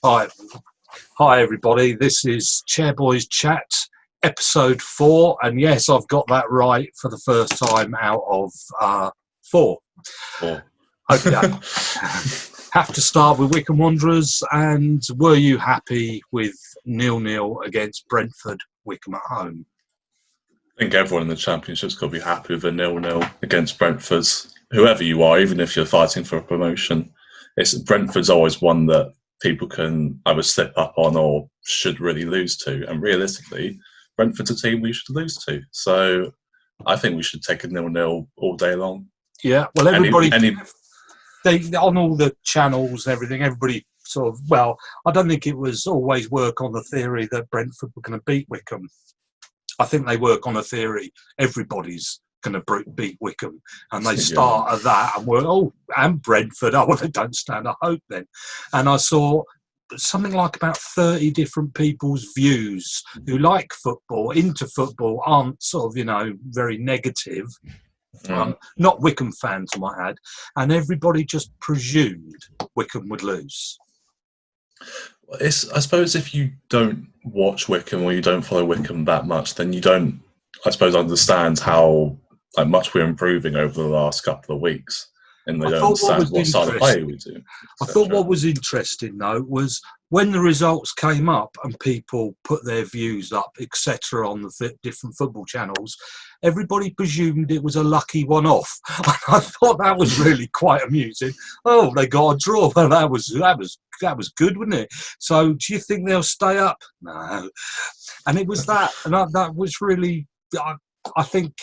Hi, everybody. This is CHAIRBOYS Chat, episode 4, and yes, I've got that right for the first time out of 4. Okay. Have to start with Wycombe Wanderers, and were you happy with 0-0 against Brentford, Wycombe at home? I think everyone in the Championship's got to be happy with a 0-0 against Brentford. Whoever you are, even if you're fighting for a promotion, Brentford's always one that people can either slip up on or should really lose to. And realistically, Brentford's a team we should lose to. So I think we should take a 0-0 all day long. Yeah, well, everybody, on all the channels and everything, everybody sort of, well, I don't think it was always work on the theory that Brentford were going to beat Wycombe. I think they work on a theory everybody's going to beat Wycombe, and they start at that and and Brentford, well, they don't stand a hope then. And I saw something like about 30 different people's views who like football, into football, aren't sort of, very negative. Not Wycombe fans, I might add, and everybody just presumed Wycombe would lose. I suppose if you don't watch Wycombe or you don't follow Wycombe that much, then you don't, I suppose, understand how much we're improving over the last couple of weeks, and they don't understand what style of play we do. I thought what was interesting, though, was when the results came up and people put their views up, etc., on the different football channels, everybody presumed it was a lucky one-off. I thought that was really quite amusing. Oh, they got a draw. Well, that was good, wasn't it? So, do you think they'll stay up? No. And it was that, and that was really. I think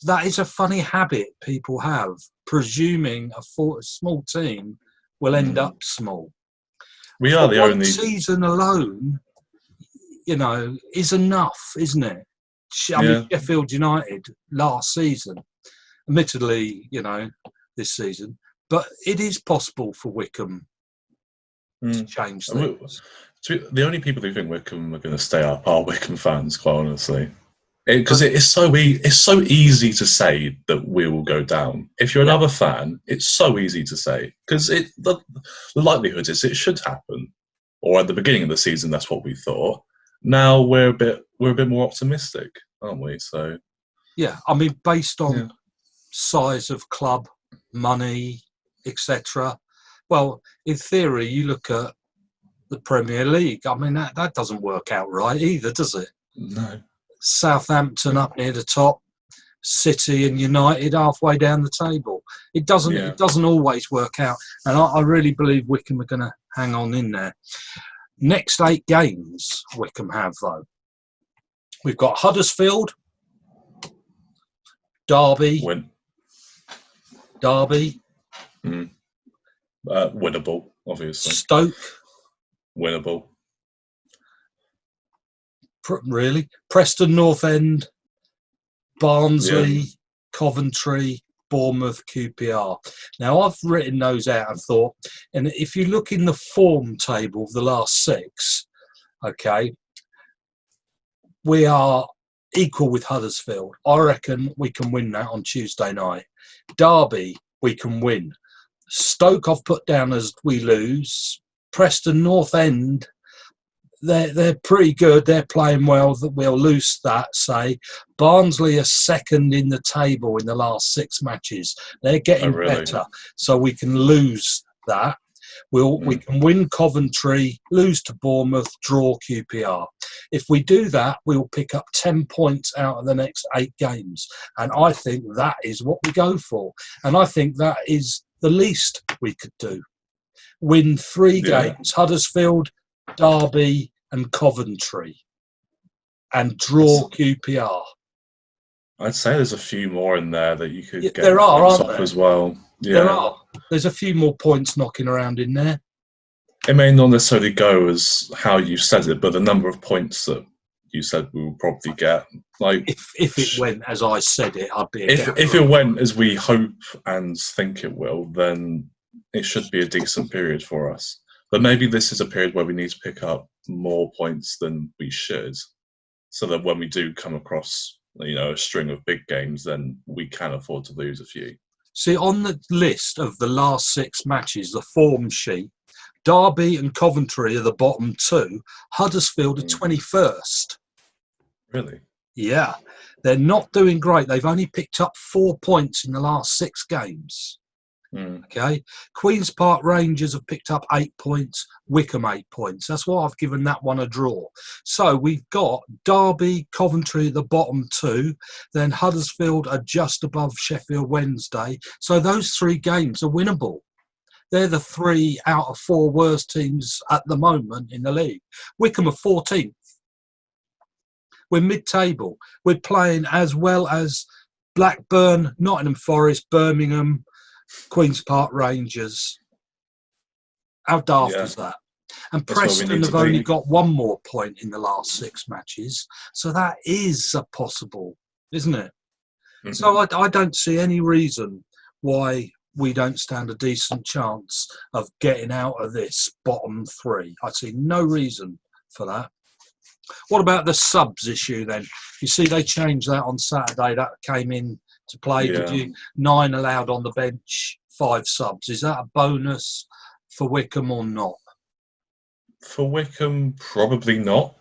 that is a funny habit people have, presuming a small team will end up small. We are the only season alone, is enough, isn't it? I mean, Sheffield United last season, admittedly, this season, but it is possible for Wycombe to change things. The only people who think Wycombe are going to stay up are Wycombe fans, quite honestly. Because it's so easy to say that we will go down. If you're another fan, it's so easy to say, because the likelihood is it should happen. Or at the beginning of the season, that's what we thought. Now we're a bit more optimistic, aren't we? So yeah, I mean, based on size of club, money, etc. Well, in theory, you look at the Premier League. I mean, that doesn't work out right either, does it? No. Southampton up near the top, City and United halfway down the table. It doesn't always work out, and I really believe Wycombe are going to hang on in there. Next 8 games Wycombe have, though. We've got Huddersfield, Derby, winnable, obviously. Stoke, winnable. Really? Preston North End, Barnsley, Coventry, Bournemouth, QPR. Now, I've written those out and thought, and if you look in the form table of the last 6, okay, we are equal with Huddersfield. I reckon we can win that on Tuesday night. Derby, we can win. Stoke, I've put down as we lose. Preston North End, they're pretty good. They're playing well. We'll lose that, say. Barnsley are second in the table in the last 6 matches. They're getting better, so we can lose that. We can win Coventry, lose to Bournemouth, draw QPR. If we do that, we'll pick up 10 points out of the next 8 games. And I think that is what we go for. And I think that is the least we could do. Win 3 games, Huddersfield, Derby and Coventry, and draw QPR. I'd say there's a few more in there that you could get there are, aren't there? As well. Yeah. There are. There's a few more points knocking around in there. It may not necessarily go as how you said it, but the number of points that you said we will probably get. Like, if it went as I said it, I'd be. If it went as we hope and think it will, then it should be a decent period for us. But maybe this is a period where we need to pick up more points than we should, so that when we do come across, a string of big games, then we can afford to lose a few. See, on the list of the last 6 matches, the form sheet, Derby and Coventry are the bottom two. Huddersfield are 21st. Really? Yeah, they're not doing great. They've only picked up 4 points in the last 6 games. Okay, Queen's Park Rangers have picked up 8 points, Wycombe 8 points. That's why I've given that one a draw. So we've got Derby, Coventry, the bottom two, then Huddersfield are just above Sheffield Wednesday. So those 3 games are winnable. They're the 3 out of 4 worst teams at the moment in the league. Wycombe are 14th. We're mid-table. We're playing as well as Blackburn, Nottingham Forest, Birmingham, Queen's Park Rangers. How daft is that? And That's Preston have only got 1 more point in the last 6 matches. So that is a possible, isn't it? Mm-hmm. So I don't see any reason why we don't stand a decent chance of getting out of this bottom 3. I see no reason for that. What about the subs issue then? You see they changed that on Saturday. That came in to play. Did you 9 allowed on the bench, 5 subs? Is that a bonus for Wycombe or not? For Wycombe, probably not.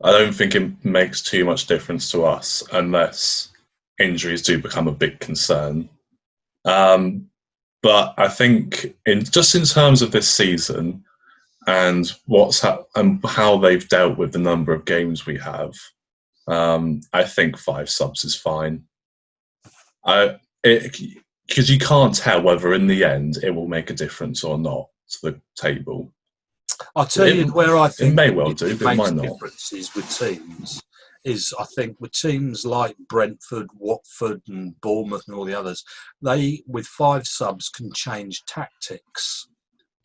I don't think it makes too much difference to us unless injuries do become a big concern. But I think in terms of this season and and how they've dealt with the number of games we have, I think 5 subs is fine. Because you can't tell whether in the end it will make a difference or not to the table. I'll tell you where I think it may well do, but it might not. Differences with teams is, I think, with teams like Brentford, Watford, and Bournemouth, and all the others, they with 5 subs can change tactics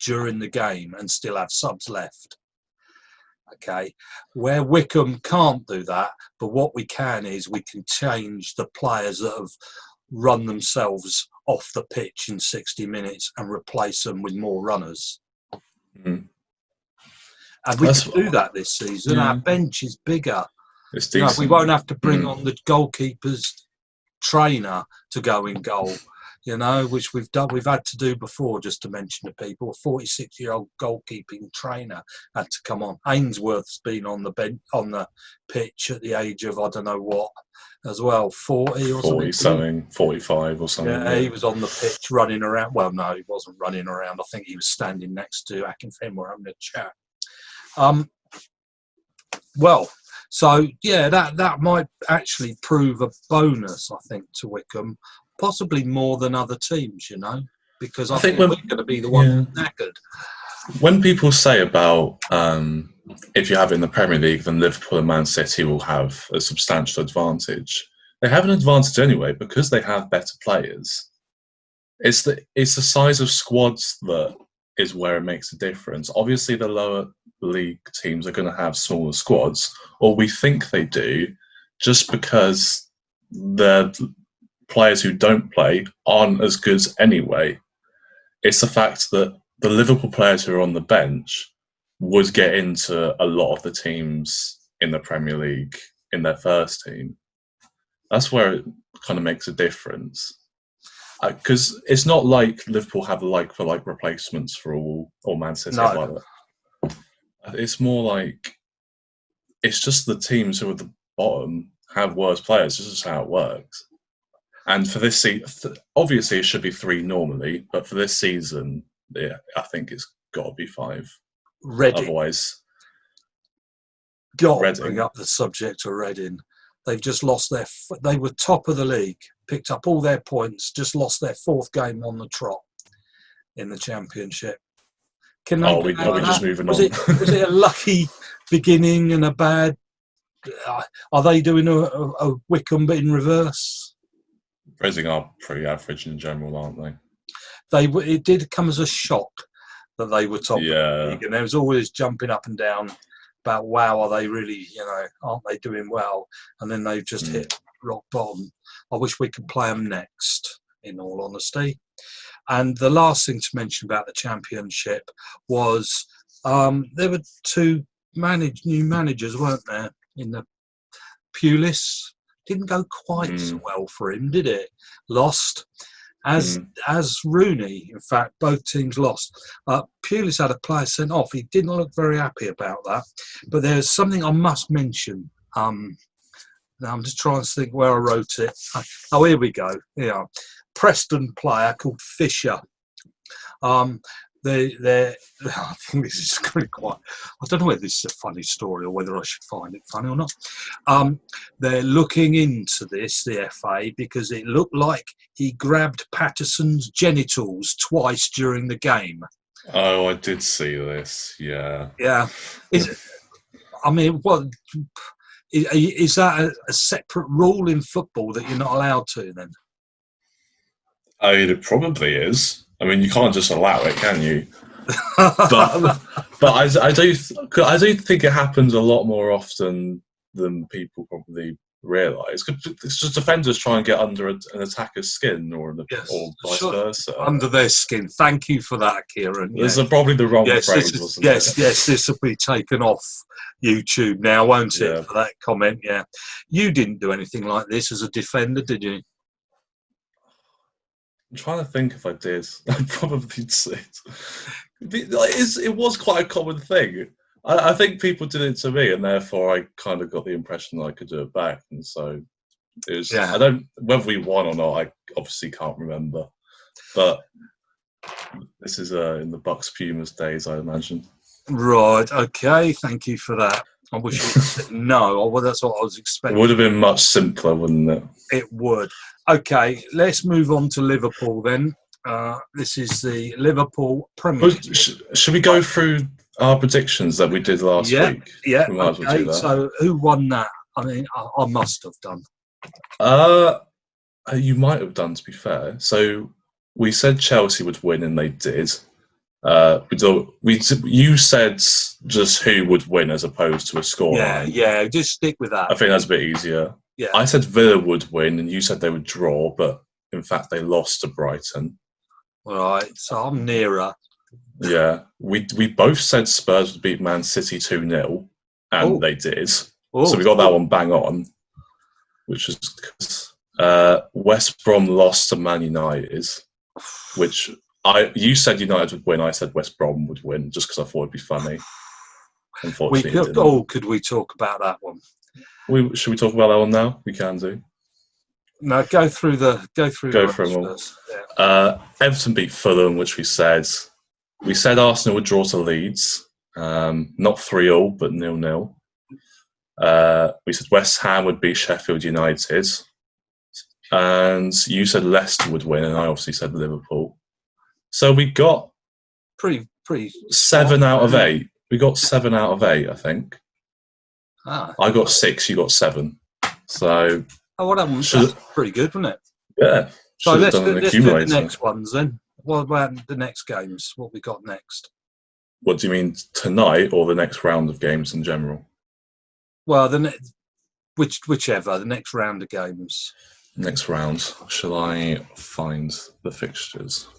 during the game and still have subs left. Okay, where Wycombe can't do that, but what we can is we can change the players that have run themselves off the pitch in 60 minutes and replace them with more runners. And we can do that this season. Our bench is bigger. It's decent. We won't have to bring on the goalkeeper's trainer to go in goal, which we've done. We've had to do before, just to mention to people. A 46-year-old goalkeeping trainer had to come on. Ainsworth's been on the bench, on the pitch at the age of I don't know what, as well, 40 or 40 something, 45 or something. Yeah, he was on the pitch running around. Well, no, he wasn't running around. I think he was standing next to Akinfenwa having a chat. That might actually prove a bonus, I think, to Wycombe, possibly more than other teams, because I think we're going to be the one knackered. When people say about if you have it in the Premier League, then Liverpool and Man City will have a substantial advantage. They have an advantage anyway because they have better players. It's the size of squads that is where it makes a difference. Obviously, the lower league teams are going to have smaller squads, or we think they do, just because the players who don't play aren't as good anyway. It's the fact that the Liverpool players who are on the bench would get into a lot of the teams in the Premier League in their first team. That's where it kind of makes a difference. Because it's not like Liverpool have like-for-like replacements for all Man City. No. Like that. It's more like it's just the teams who are at the bottom have worse players. This is how it works. And for this season, obviously it should be 3 normally, but for this season, I think it's got to be 5. Reading. Otherwise, got to bring up the subject of Reading. They've just lost they were top of the league, picked up all their points, just lost their 4th game on the trot in the Championship. Can they we're just moving on. Was it a lucky beginning and a bad? Are they doing a Wycombe but in reverse? Reading are pretty average in general, aren't they? It did come as a shock that they were top of the league, and there was always jumping up and down about, wow, are they really, aren't they doing well? And then they've just hit rock bottom. I wish we could play them next, in all honesty. And the last thing to mention about the Championship was there were 2 new managers, weren't there, in the Pulis. Didn't go quite so well for him, did it? Lost. as Rooney. In fact, both teams lost. Pulis had a player sent off. He didn't look very happy about that. But there's something I must mention. Now I'm just trying to think where I wrote it. Oh, here we go. Yeah, Preston player called Fisher. I think this is really quite. I don't know whether this is a funny story or whether I should find it funny or not. They're looking into this, the FA, because it looked like he grabbed Patterson's genitals twice during the game. Oh, I did see this. Yeah. Yeah. I mean, what is that a separate rule in football that you're not allowed to then? I mean, it probably is. I mean, you can't just allow it, can you? but I do think it happens a lot more often than people probably realise. It's just defenders try and get under an attacker's skin, or vice versa. Under their skin. Thank you for that, Kieran. This is probably the wrong phrase, wasn't it? Yes, this will be taken off YouTube now, won't it? Yeah. For that comment, yeah. You didn't do anything like this as a defender, did you? I'm trying to think if I did. I probably did. It was quite a common thing. I think people did it to me, and therefore I kind of got the impression that I could do it back. And so it was. Yeah. I don't whether we won or not. I obviously can't remember. But this is in the Bucks Pumas days, I imagine. Right. Okay. Thank you for that. I wish you said no. Well, that's what I was expecting. It would have been much simpler, wouldn't it? It would. Okay, let's move on to Liverpool then. This is the Liverpool Premier League. Should we go through our predictions that we did last week? Yeah, okay. So who won that? I mean, I must have done. You might have done, to be fair. So we said Chelsea would win, and they did. You said just who would win as opposed to a scoreline. Yeah, just stick with that. I think that's a bit easier. Yeah. I said Villa would win, and you said they would draw, but in fact they lost to Brighton. Right, so I'm nearer. Yeah, we both said Spurs would beat Man City 2-0, and they did. So we got that one bang on, which is good. West Brom lost to Man United, which you said United would win. I said West Brom would win, just because I thought it'd be funny. Unfortunately, could we talk about that one? Should we talk about that one now? We can do. No, go through them all. Yeah. Everton beat Fulham, which we said. We said Arsenal would draw to Leeds, not 3-0, but 0-0. We said West Ham would beat Sheffield United, and you said Leicester would win, and I obviously said Liverpool. So we got pretty 7 out of 8. We got 7 out of 8, I think. I got 6. You got 7. So. That's pretty good, wasn't it? Yeah. So let's do the next ones then. What about the next games? What we got next? What do you mean, tonight or the next round of games in general? Well, whichever, the next round of games. Next round. Shall I find the fixtures?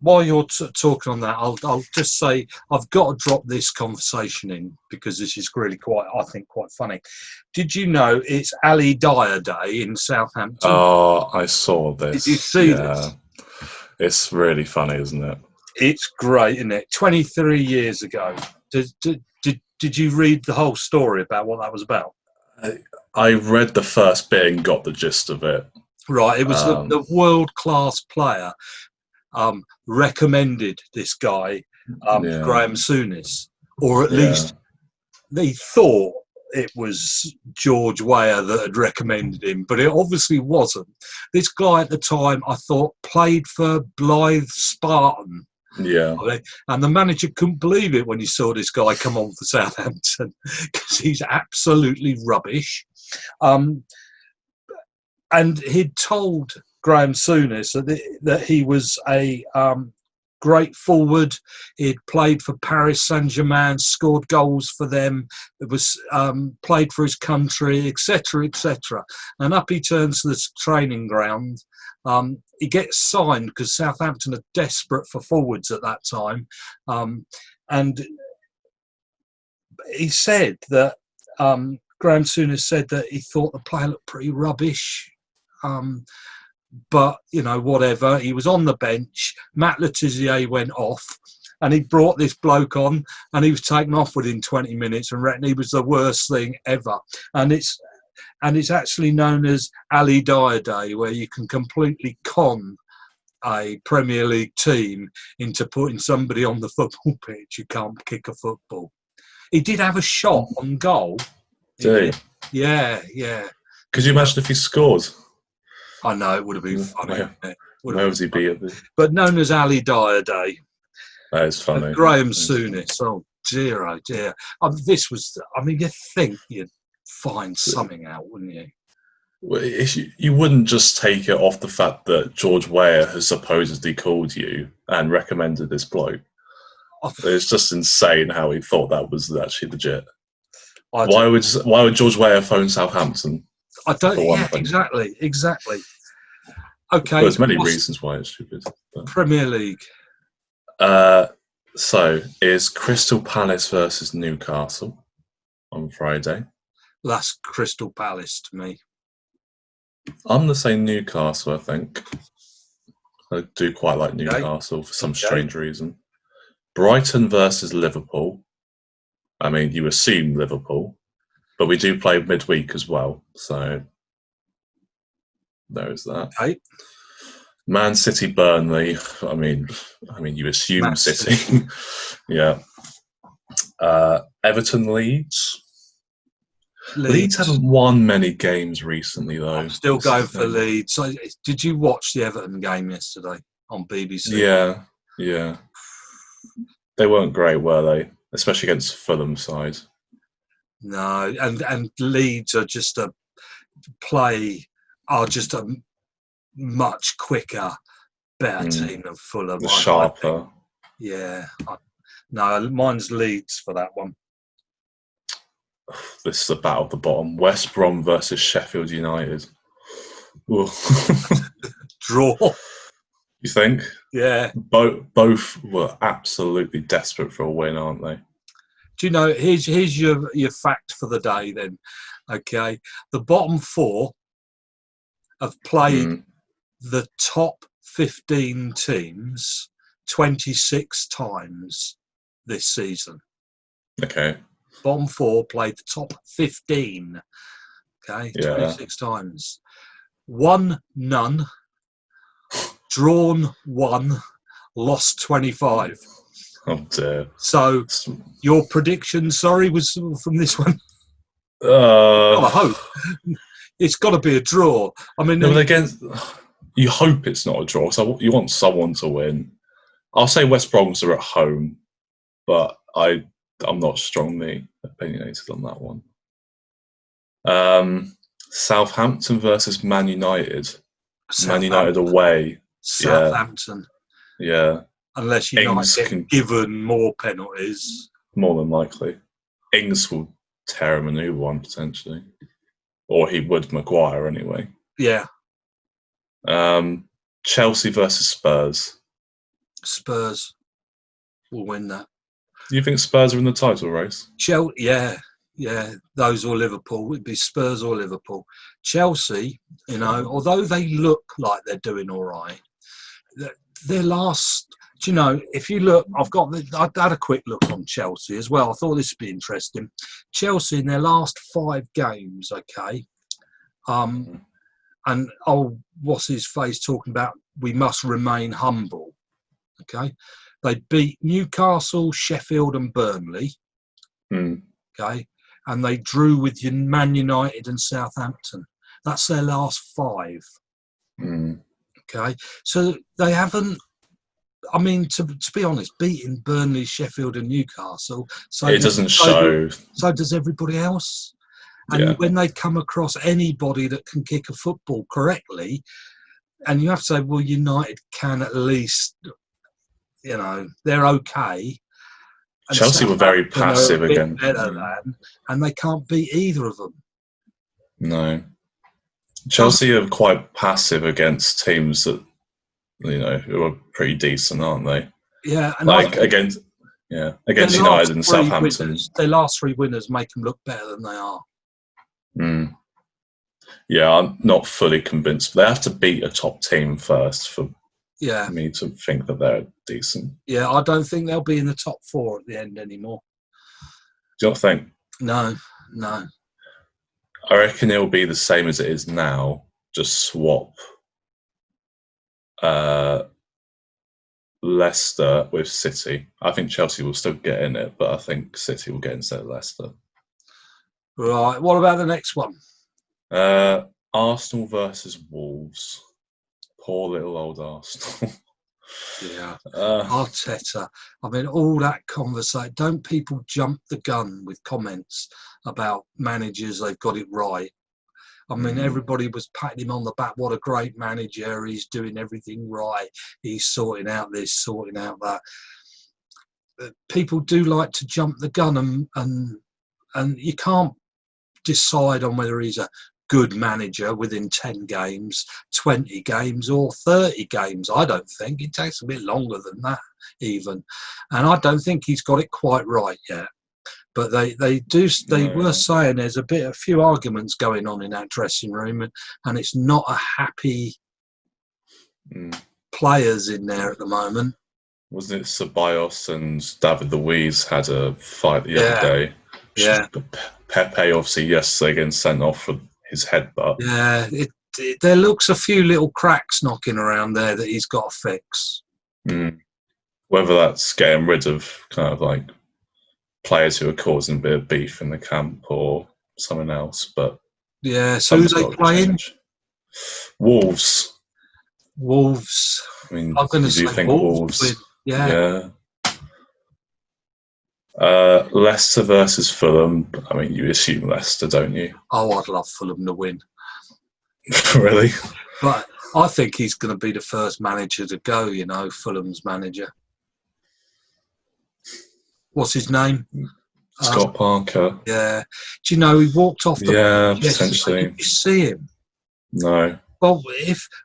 While you're talking on that, I'll just say I've got to drop this conversation in because this is really quite funny. Did you know it's Ali Dyer Day in Southampton? Oh, I saw this. Did you see this? It's really funny, isn't it? It's great, isn't it? 23 years ago. Did you read the whole story about what that was about? I read the first bit and got the gist of it. Right, it was the world-class player recommended this guy, Graham Souness, or at least they thought it was George Weah that had recommended him, but it obviously wasn't. This guy at the time, I thought, played for Blythe Spartan. Yeah. And the manager couldn't believe it when he saw this guy come on for Southampton because he's absolutely rubbish. And he'd told Graham Souness that he was a great forward. He'd played for Paris Saint-Germain, scored goals for them. It was played for his country, etc., etc. And up he turns to this training ground. He gets signed because Southampton are desperate for forwards at that time. And he said that Graham Souness said that he thought the player looked pretty rubbish. but, you know, whatever. He was on the bench. Matt Le Tissier went off, and he brought this bloke on, and he was taken off within 20 minutes and reckoned he was the worst thing ever. And it's actually known as Ali Dyer Day, where you can completely con a Premier League team into putting somebody on the football pitch who can't kick a football. He did have a shot on goal. Did he? Yeah. Could you imagine if he scored? I know, it would have been funny. Where would he be at the... But known as Ali Dyer Day. That is funny. And Graham Souness. Oh dear, oh dear. This was, I mean, you'd think you'd find something out, wouldn't you? Well, you wouldn't just take it off the fact that George Weah has supposedly called you and recommended this bloke. It's just insane how he thought that was actually legit. Why would George Weah phone Southampton? I don't. Yeah, exactly. Okay. There's many reasons why it's stupid. But. Premier League. So is Crystal Palace versus Newcastle on Friday? That's Crystal Palace to me. I'm going to say Newcastle, I think. I do quite like Newcastle for some strange reason. Brighton versus Liverpool. I mean, you assume Liverpool, but we do play midweek as well. So there is that. Okay. Man City, Burnley. I mean, you assume City. Yeah. Everton, Leeds. Leeds haven't won many games recently, though. I'm still going for Leeds. So, did you watch the Everton game yesterday on BBC? Yeah. They weren't great, were they? Especially against Fulham side. No, and Leeds are just a much quicker, better team than Fulham. Sharper. Yeah. No, mine's Leeds for that one. This is the battle of the bottom. West Brom versus Sheffield United. Draw. You think? Yeah. Both were absolutely desperate for a win, aren't they? Do you know, here's your fact for the day then. Okay. The bottom four have played the top 15 teams 26 times this season. Okay. Bottom four played the top 15. Okay. 26 times. Won none. Drawn 1, lost 25. Oh dear. So your prediction, was from this one? I hope. It's got to be a draw. I mean, no, you hope it's not a draw. So you want someone to win. I'll say West Broms are at home, but I'm not strongly opinionated on that one. Southampton versus Man United. Man United away. Southampton. Yeah. Unless United get given more penalties. More than likely. Ings will tear him a new one, potentially. Or he would Maguire, anyway. Yeah. Chelsea versus Spurs. Spurs will win that. Do you think Spurs are in the title race? Yeah. Those or Liverpool. It'd be Spurs or Liverpool. Chelsea, although they look like they're doing all right, their last... Do you know, if you look, I had a quick look on Chelsea as well. I thought this would be interesting. Chelsea in their last 5 games, okay, and what's his face talking about? We must remain humble, okay. They beat Newcastle, Sheffield, and Burnley, okay, and they drew with Man United and Southampton. That's their last 5, okay. So they haven't. I mean, to be honest, beating Burnley, Sheffield and Newcastle... It doesn't show. So does everybody else. And when they come across anybody that can kick a football correctly, and you have to say, well, United can at least, they're okay. And Chelsea were very passive again. And they can't beat either of them. No. Chelsea are quite passive against teams that, who are pretty decent, aren't they? Yeah, and against United and Southampton. Their last 3 winners make them look better than they are. Yeah, I'm not fully convinced. They have to beat a top team first for me to think that they're decent. Yeah, I don't think they'll be in the top 4 at the end anymore. Do you not think? No. I reckon it'll be the same as it is now. Just swap Leicester with City. I think Chelsea will still get in it, but I think City will get instead of Leicester. Right. What about the next one? Arsenal versus Wolves. Poor little old Arsenal. Yeah. Arteta. I mean, all that conversation. Don't people jump the gun with comments about managers? They've got it right. I mean, everybody was patting him on the back. What a great manager. He's doing everything right. He's sorting out this, sorting out that. People do like to jump the gun, and you can't decide on whether he's a good manager within 10 games, 20 games or 30 games. I don't think. It takes a bit longer than that even. And I don't think he's got it quite right yet. But they were saying there's a few arguments going on in that dressing room, and it's not a happy players in there at the moment. Wasn't it Ceballos and David Luiz had a fight the other day? Yeah. Pepe obviously yesterday getting sent off for his headbutt. Yeah, there looks a few little cracks knocking around there that he's got to fix. Whether that's getting rid of kind of like players who are causing a bit of beef in the camp or something else, but yeah. So who's they playing? Wolves. I mean, I'm going to say Wolves. Yeah. Leicester versus Fulham. I mean, you assume Leicester, don't you? Oh, I'd love Fulham to win. Really? But I think he's going to be the first manager to go, Fulham's manager. What's his name? Scott Parker. Yeah. Do you know he walked off the pitch potentially. Did you see him? No. Well,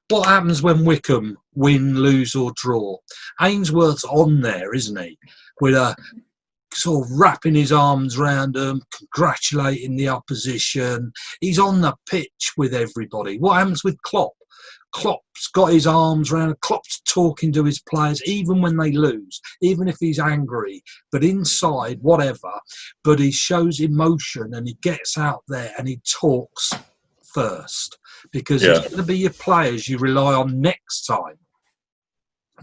what happens when Wycombe win, lose or draw? Ainsworth's on there, isn't he? With a sort of wrapping his arms around them, congratulating the opposition. He's on the pitch with everybody. What happens with Klopp? Klopp's got his arms around. Klopp's talking to his players, even when they lose, even if he's angry. But inside, whatever. But he shows emotion and he gets out there and he talks first. Because it's going to be your players you rely on next time.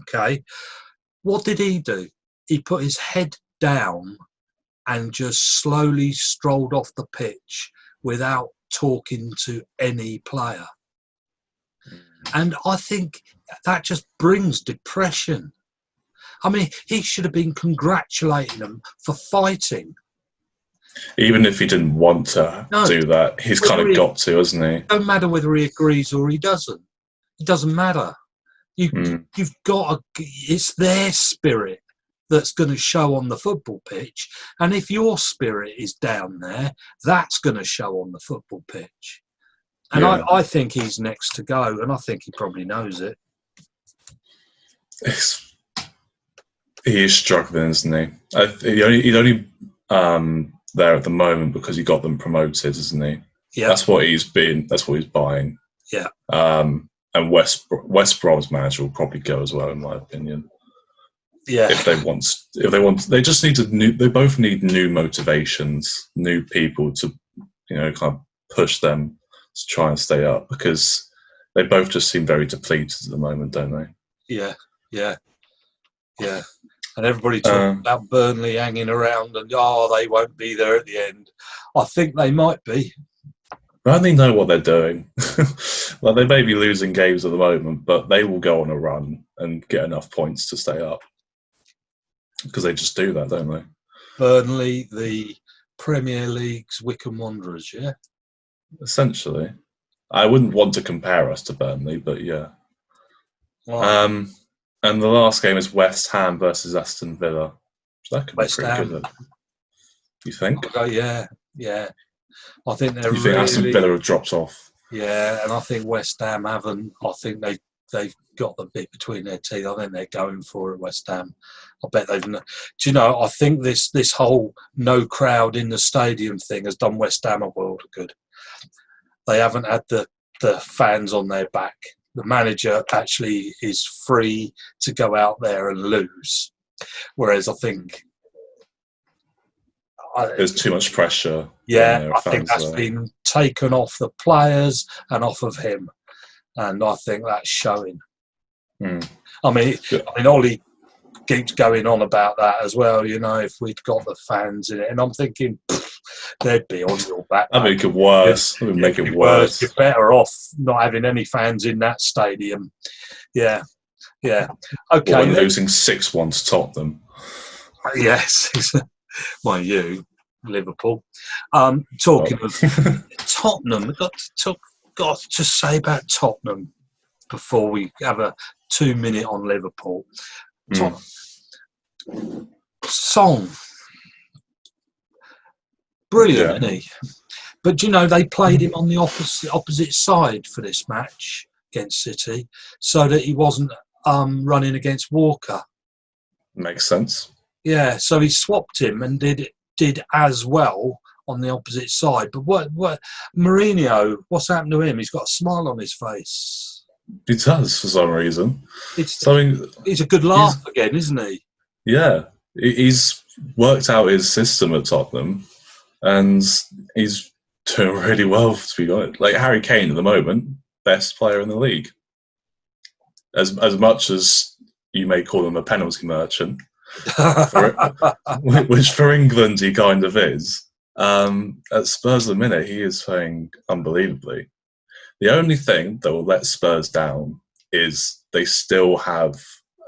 Okay? What did he do? He put his head down and just slowly strolled off the pitch without talking to any player. And I think that just brings depression. I mean, he should have been congratulating them for fighting. Even if he didn't want to do that, he's kind of got to, hasn't he? It don't matter whether he agrees or he doesn't. It doesn't matter. You've got it's their spirit that's going to show on the football pitch. And if your spirit is down there, that's going to show on the football pitch. And I think he's next to go, and I think he probably knows it. He is struggling, isn't he? He's only there at the moment because he got them promoted, isn't he? Yeah. That's what he's buying. Yeah. And West Brom's manager will probably go as well, in my opinion. Yeah. If they want, they just need they both need new motivations, new people to, kind of push them to try and stay up, because they both just seem very depleted at the moment, don't they? Yeah. And everybody talking about Burnley hanging around and, they won't be there at the end. I think they might be. Burnley know what they're doing. Like, they may be losing games at the moment, but they will go on a run and get enough points to stay up. Because they just do that, don't they? Burnley, the Premier League's Wycombe Wanderers, yeah? Essentially. I wouldn't want to compare us to Burnley, but yeah. Wow. And the last game is West Ham versus Aston Villa. So that could be pretty good. You think? Oh, yeah. I think they're You think Aston Villa have dropped off? Yeah, and I think West Ham haven't. I think they've got the bit between their teeth. I think they're going for it, West Ham. I bet they've. Do you know? I think this whole no crowd in the stadium thing has done West Ham a world of good. they haven't had the fans on their back. The manager actually is free to go out there and lose. Whereas I think there's too much pressure. Yeah, I think that's been taken off the players and off of him, and I think that's showing. I mean, Ollie keeps going on about that as well. You know, if we'd got the fans in it, and I'm thinking they'd be on your back. That'd make it worse. That would make it worse. You're better off not having any fans in that stadium. Yeah. Okay. Or losing 6-1 to Tottenham. Yes. Mind you, Liverpool. Talking of Tottenham, we've got to say about Tottenham before we have a 2-minute on Liverpool. Song. Brilliant, isn't he? But you know, they played him on the opposite side for this match against City, so that he wasn't running against Walker. Makes sense. Yeah, so he swapped him and did as well on the opposite side. But what Mourinho? What's happened to him? He's got a smile on his face. He does for some reason. He's a good laugh again, isn't he? Yeah, he's worked out his system at Tottenham, and he's doing really well, to be honest. Like Harry Kane at the moment, best player in the league. As much as you may call him a penalty merchant, which for England he kind of is. At Spurs at the minute, he is playing unbelievably. The only thing that will let Spurs down is they still have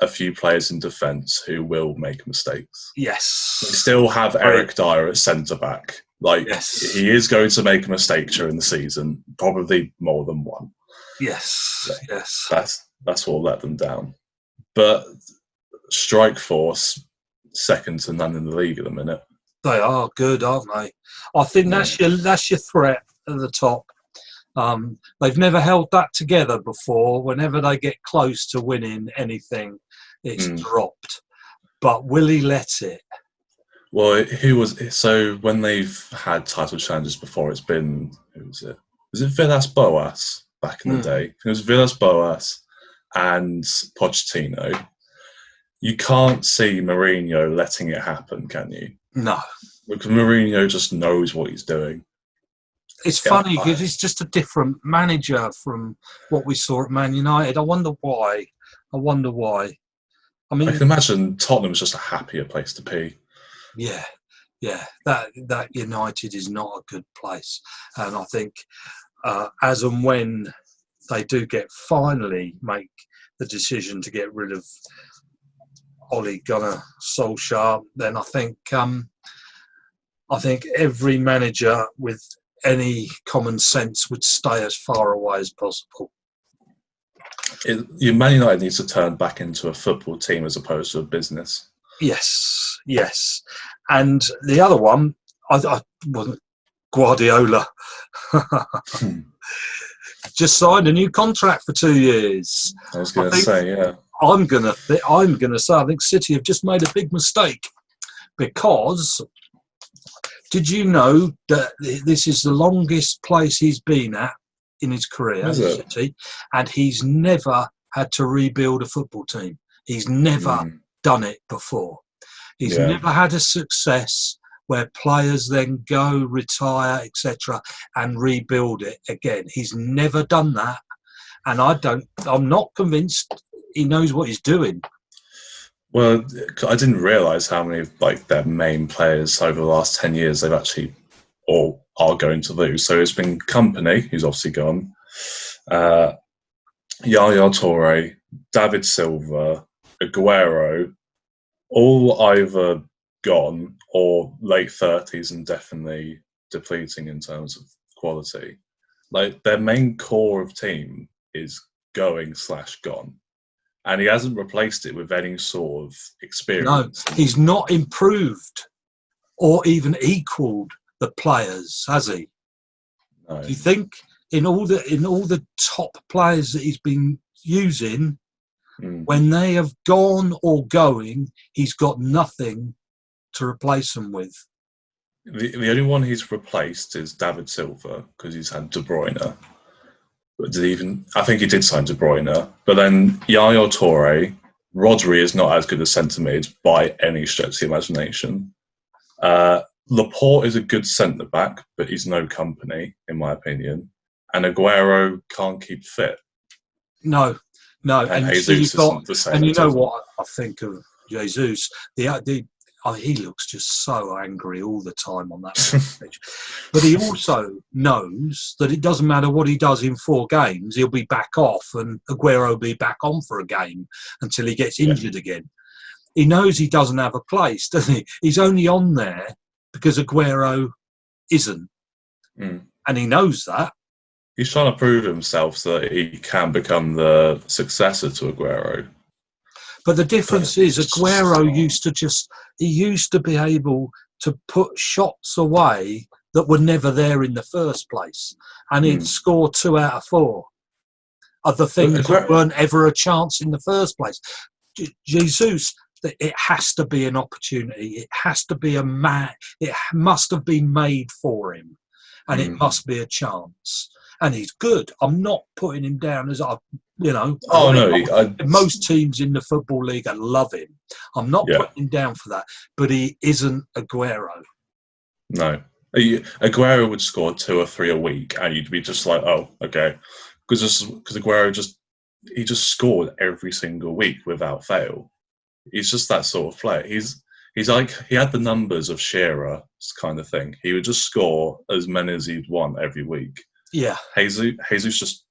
a few players in defence who will make mistakes. Yes. They still have Eric Dyer at centre-back. He is going to make a mistake during the season, probably more than one. Yes, yes. That's what will let them down. But strike force, second to none in the league at the minute. They are good, aren't they? I think that's your threat at the top. They've never held that together before. Whenever they get close to winning anything, it's dropped. But will he let it? Well, when they've had title challenges before, it's been, who was it? Was it Villas-Boas back in the day? It was Villas-Boas and Pochettino. You can't see Mourinho letting it happen, can you? No. Because Mourinho just knows what he's doing. It's funny because he's just a different manager from what we saw at Man United. I wonder why. I mean, I can imagine Tottenham's just a happier place to be. Yeah. That United is not a good place, and I think as and when they do finally make the decision to get rid of Ole Gunnar Solskjaer, then I think every manager with any common sense would stay as far away as possible. Man United needs to turn back into a football team as opposed to a business. Yes. And the other one, I wasn't Guardiola. Just signed a new contract for 2 years. I was going to say, yeah. I'm going to say I think City have just made a big mistake, because did you know that this is the longest place he's been at in his career at City, and he's never had to rebuild a football team. He's never done it before. He's never had a success where players then go, retire, etc., and rebuild it again. He's never done that, and I'm not convinced he knows what he's doing. Well, I didn't realise how many of their main players over the last 10 years they've actually or are going to lose. So it's been Kompany, who's obviously gone, Yaya Toure, David Silva, Aguero, all either gone or late 30s and definitely depleting in terms of quality. Their main core of team is going/gone. And he hasn't replaced it with any sort of experience. No, he's not improved or even equalled the players, has he? No. Do you think in all the top players that he's been using, when they have gone or going, he's got nothing to replace them with? The only one he's replaced is David Silva because he's had De Bruyne. But I think he did sign De Bruyne. But then Yaya Toure, Rodri is not as good as centre mid by any stretch of the imagination. Laporte is a good centre back, but he's no company, in my opinion. And Aguero can't keep fit. No. And Jesus isn't the same. And you know what I think of Jesus? He looks just so angry all the time on that pitch. But he also knows that it doesn't matter what he does in 4 games, he'll be back off and Aguero will be back on for a game until he gets injured again. He knows he doesn't have a place, doesn't he? He's only on there because Aguero isn't. And he knows that. He's trying to prove himself so that he can become the successor to Aguero. But the difference is Aguero used to be able to put shots away that were never there in the first place. And he'd score 2 out of 4 of the things that weren't ever a chance in the first place. Jesus, it has to be an opportunity. It has to be it must have been made for him. And it must be a chance. And he's good. I'm not putting him down as most teams in the Football League love him. I'm not putting him down for that. But he isn't Aguero. No. Aguero would score 2 or 3 a week and you'd be just like, oh, okay. Because Aguero just scored every single week without fail. He's just that sort of player. He's like, he had the numbers of Shearer kind of thing. He would just score as many as he'd want every week. Yeah. Jesus just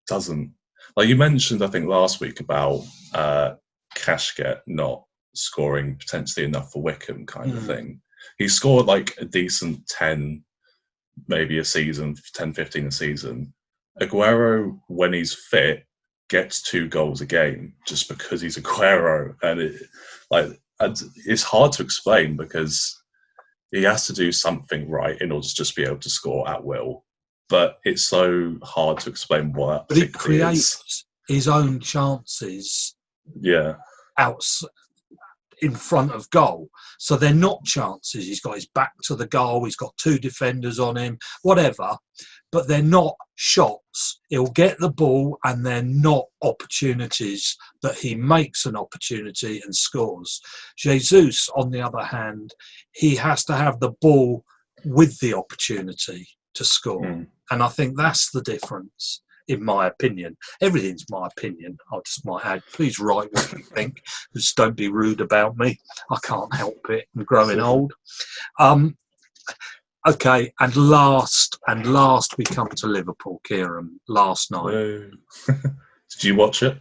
doesn't. Like you mentioned, I think last week about Kashket not scoring potentially enough for Wycombe kind of thing. He scored like a decent 10, maybe a season, 10, 15 a season. Aguero, when he's fit, gets 2 goals a game just because he's Aguero. And it's hard to explain because he has to do something right in order to just be able to score at will. But it's so hard to explain what. But he creates his own chances. Yeah. Out in front of goal, so they're not chances. He's got his back to the goal. He's got 2 defenders on him. Whatever, but they're not shots. He'll get the ball, and they're not opportunities that he makes an opportunity and scores. Jesus, on the other hand, he has to have the ball with the opportunity to score. And I think that's the difference, in my opinion. Everything's my opinion. I just might add, please write what you think. Just don't be rude about me. I can't help it. I'm growing old. Okay, and last we come to Liverpool, Kieran, last night. Did you watch it?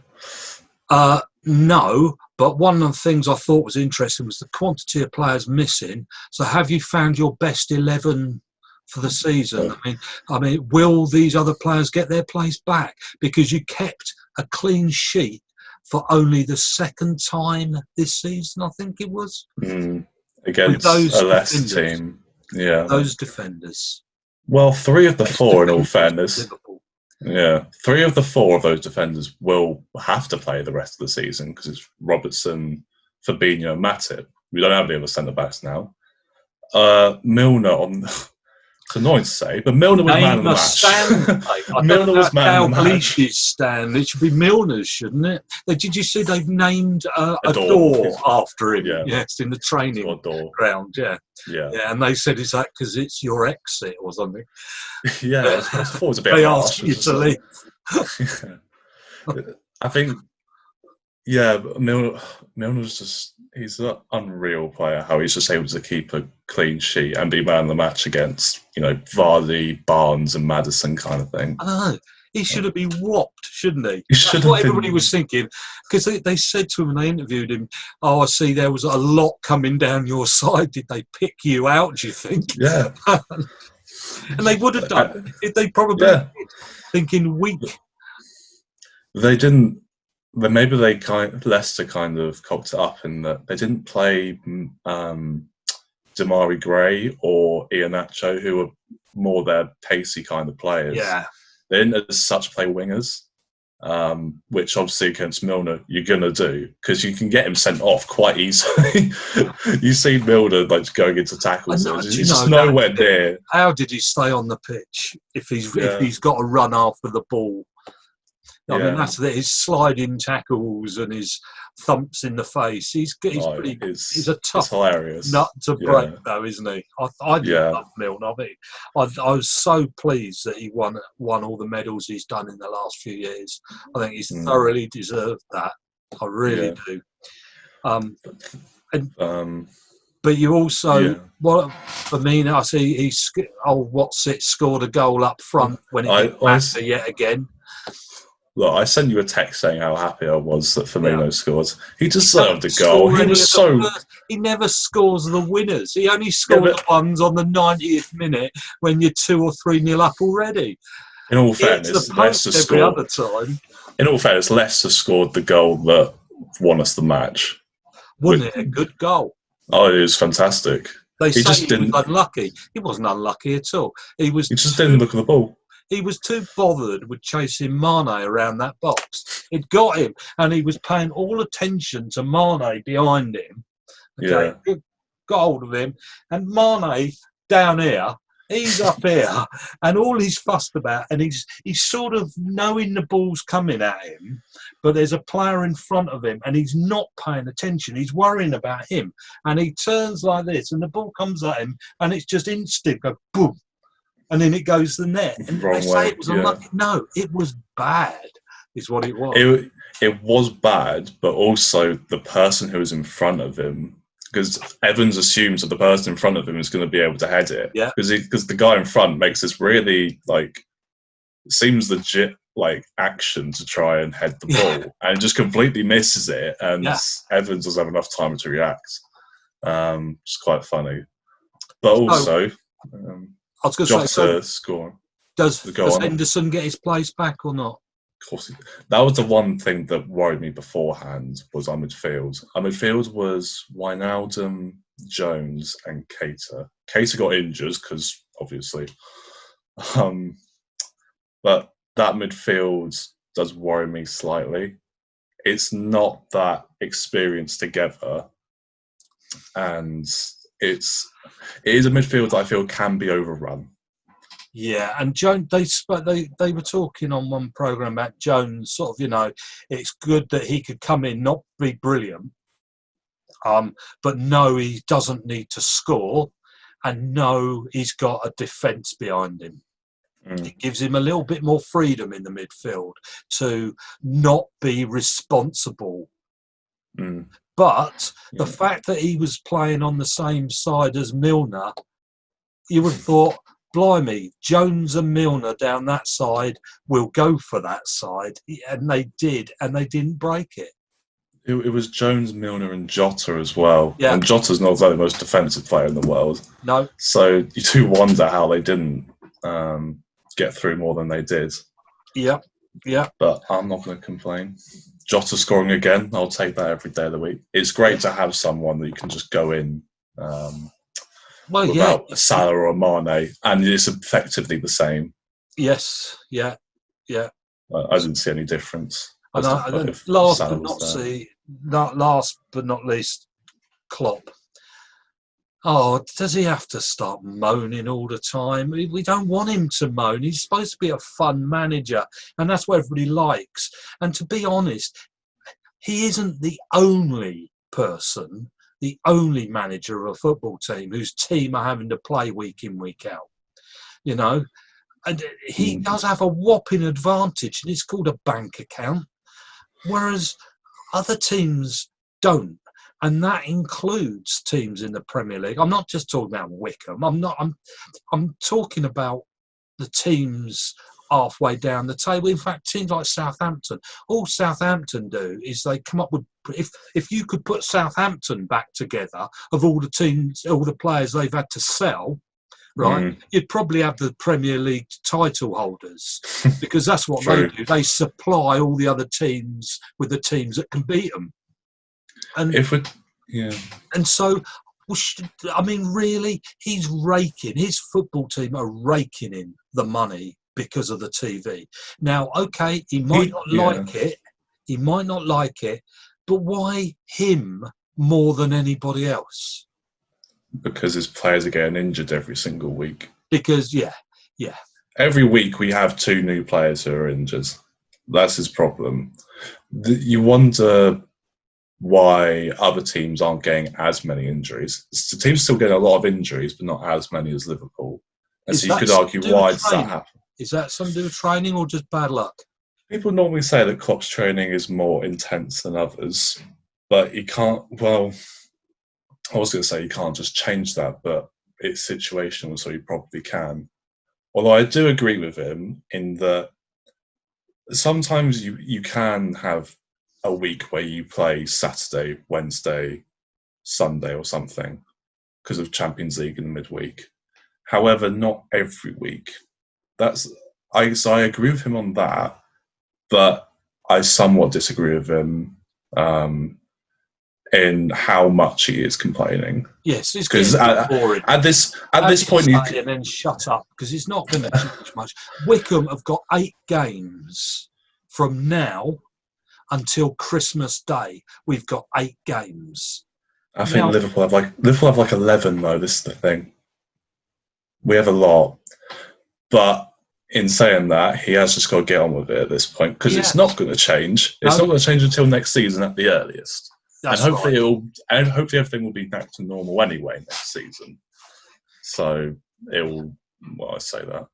No, but one of the things I thought was interesting was the quantity of players missing. So have you found your best 11 for the season? I mean, will these other players get their place back? Because you kept a clean sheet for only the 2nd time this season, I think it was. Against a Leicester team. Yeah. Those defenders. Well, 3 of the 4, in all fairness. Liverpool. Yeah. 3 of the 4 of those defenders will have to play the rest of the season because it's Robertson, Fabinho, and Matip. We don't have the other centre-backs now. Milner on... It's annoying to say, but Milner was man of the match. Milner was man of the match. Stand. It should be Milner's, shouldn't it? Did you see they've named a door after him? Yes, in the training ground. Yeah. And they said, "Is that because it's your exit or something?" Yeah, I thought it was a bit. They asked you to leave. I think. Yeah, Milner's just—he's an unreal player. How he's just able to keep a clean sheet and be man of the match against, Vardy, Barnes, and Maddison kind of thing. I know. He should have been whopped, shouldn't he? That's what everybody was thinking. Because they said to him when they interviewed him, "Oh, I see there was a lot coming down your side. Did they pick you out, do you think?" Yeah. And they would have done. They probably did, thinking weak. They didn't. Then maybe Leicester kind of cocked it up in that they didn't play Damari Gray or Iheanacho, who were more their pacey kind of players. Yeah. They didn't as such play wingers. which obviously against Milner you're gonna do because you can get him sent off quite easily. You see Milner like going into tackles, he's just nowhere near. How did he stay on the pitch if he's got to run after the ball? I mean, that's his sliding tackles and his thumps in the face. He's a tough nut to break, though, isn't he? I love Milner. I was so pleased that he won all the medals he's done in the last few years. I think he's thoroughly deserved that. I really do. But you also, for me, I see scored a goal up front when he hit Massa yet again. Look, I sent you a text saying how happy I was that Firmino scored. He deserved a goal. He never scores the winners. He only scored the ones on the 90th minute when you're 2 or 3-0 up already. In all fairness, Leicester scored. In all fairness, Leicester scored the goal that won us the match. Wasn't it a good goal? Oh, it was fantastic. He was unlucky. He wasn't unlucky at all. He just didn't look at the ball. He was too bothered with chasing Mane around that box. It got him, and he was paying all attention to Mane behind him. Okay, got hold of him, and Mane down here, he's up here, and all he's fussed about, and he's sort of knowing the ball's coming at him, but there's a player in front of him, and he's not paying attention. He's worrying about him, and he turns like this, and the ball comes at him, and it's just instinct, go boom. And then it goes to the net. And they say it was unlucky. No, it was bad, is what it was. It was bad, but also the person who was in front of him, because Evans assumes that the person in front of him is going to be able to head it. Yeah. Because the guy in front makes this really, seems legit, action to try and head the ball. And just completely misses it. And Evans doesn't have enough time to react. It's quite funny. But also... I was going to say, score. Does Henderson get his place back or not? Of course. That was the one thing that worried me beforehand, was our midfield. Our midfield was Wijnaldum, Jones and Keita. Keita got injured because, obviously. But that midfield does worry me slightly. It's not that experienced together. And it is a midfield that I feel can be overrun. Yeah, and Jones, they were talking on one programme about Jones, sort of, it's good that he could come in, not be brilliant, but no, he doesn't need to score, and no, he's got a defence behind him. It gives him a little bit more freedom in the midfield to not be responsible. But the fact that he was playing on the same side as Milner, you would have thought, blimey, Jones and Milner down that side will go for that side. And they did, and they didn't break it. It was Jones, Milner and Jota as well. Yeah. And Jota's not the most defensive player in the world. No. So you do wonder how they didn't get through more than they did. Yeah. But I'm not going to complain. Jota scoring again, I'll take that every day of the week. It's great to have someone that you can just go in without a Salah or a Mane, and it's effectively the same. Yes, yeah. I didn't see any difference. Last but not least, Klopp. Oh, does he have to start moaning all the time? We don't want him to moan. He's supposed to be a fun manager, and that's what everybody likes. And to be honest, he isn't the only person, the only manager of a football team whose team are having to play week in, week out. And he does have a whopping advantage, and it's called a bank account, whereas other teams don't. And that includes teams in the Premier League. I'm not just talking about Wycombe. I'm talking about the teams halfway down the table. In fact, teams like Southampton. All Southampton do is they come up with, if you could put Southampton back together of all the teams, all the players they've had to sell, right, you'd probably have the Premier League title holders, because that's what they do. They supply all the other teams with the teams that can beat them. And so, I mean, really, he's raking. His football team are raking in the money because of the TV. Now, okay, he might not like it. He might not like it, but why him more than anybody else? Because his players are getting injured every single week. Because, yeah. Every week we have 2 new players who are injured. That's his problem. You wonder why other teams aren't getting as many injuries. The team's still getting a lot of injuries, but not as many as Liverpool. And so you could argue, why does that happen? Is that something to do with training or just bad luck? People normally say that Klopp's training is more intense than others, but you can't, well, I was going to say you can't just change that, but it's situational, so you probably can. Although I do agree with him in that sometimes you can have a week where you play Saturday, Wednesday, Sunday or something because of Champions League in the midweek. However, not every week. So I agree with him on that, but I somewhat disagree with him in how much he is complaining. Yes, it's because boring. At this point, and then shut up, because it's not going to change much. Wycombe have got 8 games from now until Christmas Day. We've got 8 games. I think Liverpool have like 11 though. This is the thing. We have a lot, but in saying that, he has just got to get on with it at this point, because it's not going to change. It's not going to change until next season at the earliest. And hopefully everything will be back to normal anyway next season. So it will. Well, I say that,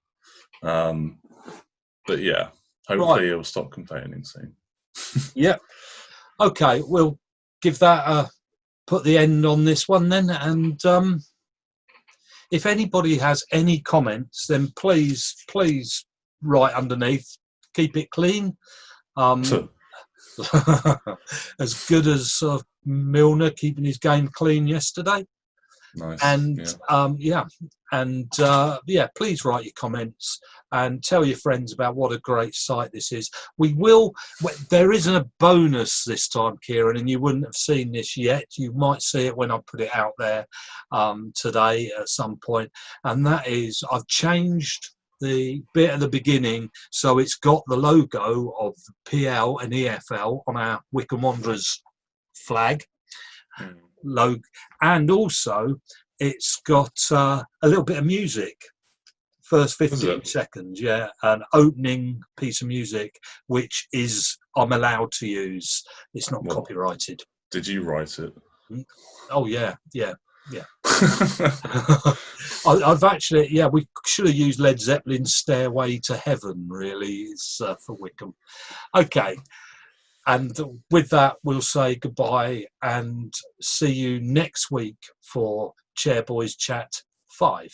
but yeah, hopefully it will stop complaining soon. Yeah. Okay, we'll give that put the end on this one then, and if anybody has any comments, then please write underneath. Keep it clean. As good as Milner keeping his game clean yesterday. Nice. And please write your comments and tell your friends about what a great site this is. There isn't a bonus this time, Kieran, and you wouldn't have seen this yet. You might see it when I put it out there today at some point, and that is I've changed the bit at the beginning, so it's got the logo of PL and EFL on our Wycombe Wanderers flag logo, and also it's got a little bit of music. First 15 seconds, an opening piece of music, which I'm allowed to use. It's not copyrighted. Did you write it? Oh yeah. I've actually, we should have used Led Zeppelin's Stairway to Heaven, really, is for Wycombe. Okay, and with that, we'll say goodbye and see you next week for Chairboys Chat 5.